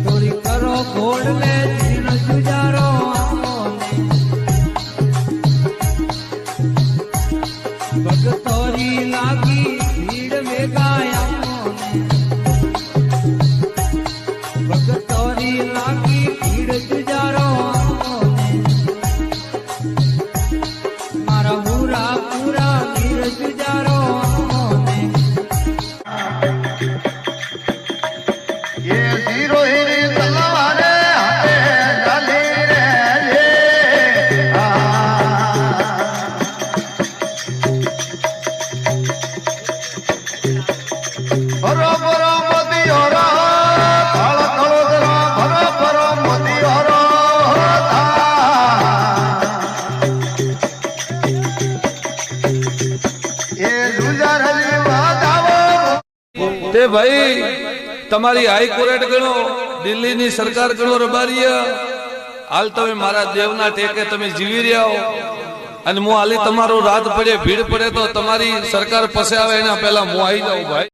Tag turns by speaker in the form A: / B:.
A: થોડી કરો ઘોડ લે જીણ સુજારો ભગતોરી લાગી ભીડ વેગાયા ભગતોરી લાગી ભીડ સુજારો મારા પૂરા પૂરા વીર સુજારો
B: તે ભાઈ તમારી હાઈકોર્ટ ગણો, દિલ્હીની સરકાર ગણો રબારીય, હાલ તમે મારા દેવના ટેકે તમે જીવી રહ્યા હો અને હું હાલી તમારો રાત પડે ભીડ પડે તો તમારી સરકાર પાસે આવે એના પહેલા હું આવી જાઉં ભાઈ.